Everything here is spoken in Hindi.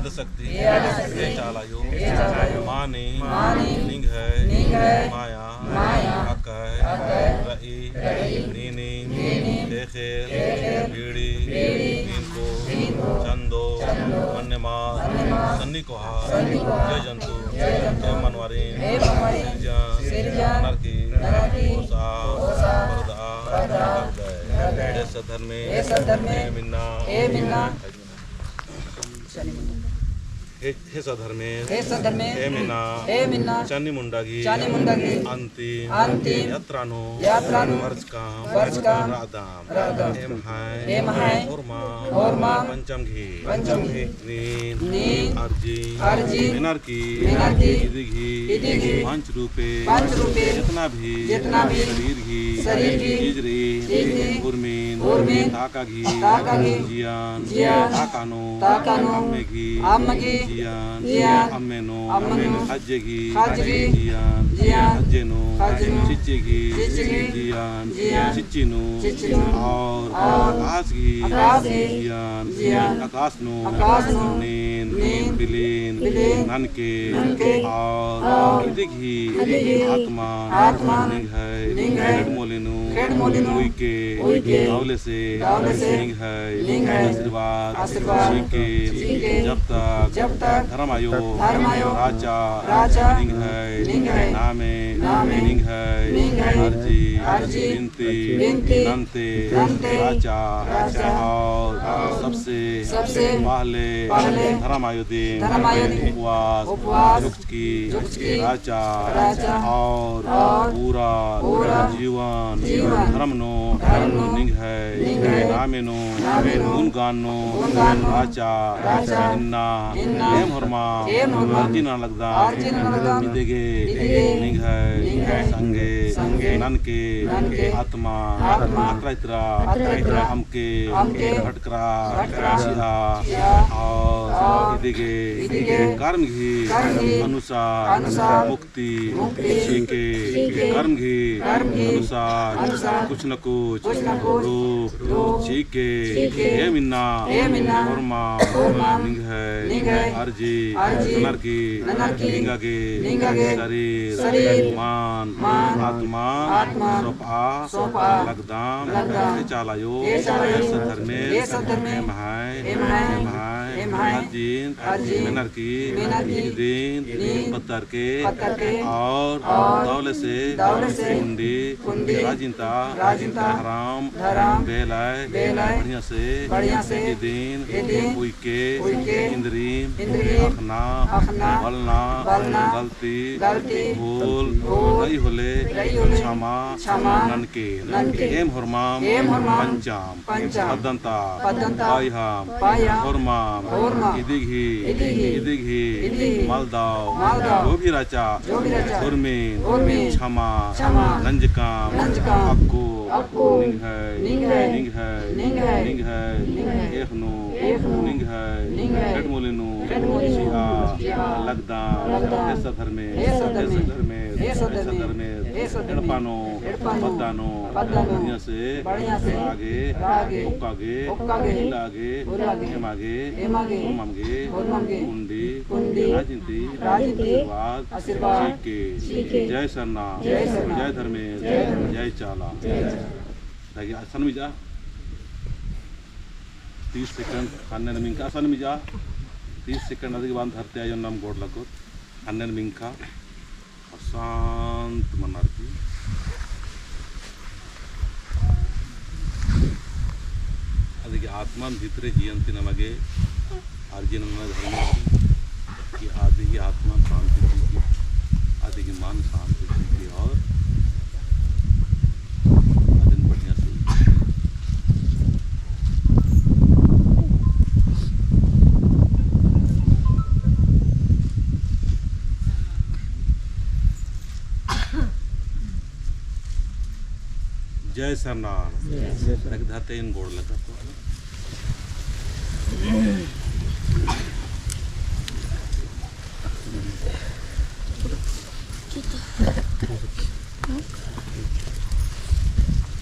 आदिशक्ति हे चालायो माने निंग है माया अकय रई नीनी देखेर बीड़ी इनको चंदो वन्यमाल सन्निकोहा जय जंतु जय मनवारी सिरजन नरकी ओसा वरदा हे सधर्मे हे मिन्ना हे सधर्मे हे मिन्ना चन्नी मुंडागी अंतिम यात्रानो वर्चकाम रादाम हेम हाय होरमा पंचम घी नीन अर्जी मिनारकी इदिघी पांच रूपे जितना भी शरीर घी इजरी गुरमीन ताका घी जियान ताकानो अम्मे घी जियान अम्मेनो हज्जेगी जियान हज्जेनो चिच्चेगी जियान चिच्चिनो और आकाश घी जियान आकाशनो नीन बिलीन ननके और इदिघी आत्मा निंग है मोलिनु उइके दावले से निंग है आशीर्वाद सीके जब तक धर्म आयो राजा निंग है नामे निंग है अर्जी बिनती नंते राजा और सबसे पहले धर्म आयोदीन उपवास जुक्ति राजा और पूरा जीवन धर्मनो निंग है नामेनो गुणगानो राजा इन्ना हेम हरमा अर्जिना लगदा इदेगे निंग है संगे ननके आत्मा अत्रैत्रा हमके भटकरा सिया और इदेगे कर्म घी अनुसार मुक्ति सीके कर्म घी अनुसार कुछ न कुछ रूप सीके हे मिन्ना होरमा निंग है अर्जी नरकी लिंगागे शरीर मान आत्मा सोपा लगदाम चालायो सधर्मे अर्जीन नरकी दिन पत्थर के और दौले से कुंडी राजिंता हराम बेलाय बढ़िया से दिन उइके इंद्रीम अखना बलना गलती भूल रही होले क्षमा ननके हेम हरमाम पंचाम पद्दंता पायहाम हरमाम इदिघी मालदाव गोभिराचा हुरमीन क्षमा नंजकाम अक्कू निंग है एखनो निंग है कटमोलिनु सिया लगदा ऐसा धर्मे एड़पानो पद्दानो बढ़िया से आगे उक्कागे हेमागे होरमागे कुंडी राजिंती आशीर्वाद सीके जय सरना जय धर्मे जय चाला आसन में जा 30 सेकंड खाने मिंका आसन में जा 30 सेकंड अधिक बांध धरते आयो नाम गोड़ लगो खाने मिंका शांत मनार्की अधिक आत्मा भितरे जीयंती नमगे अर्जुन धर्म की आदि ही आत्मा शांति की आदि की मन शांति की और आदि बढ़िया से जय सरनाथ रख धाते इन गोड़ लगा तो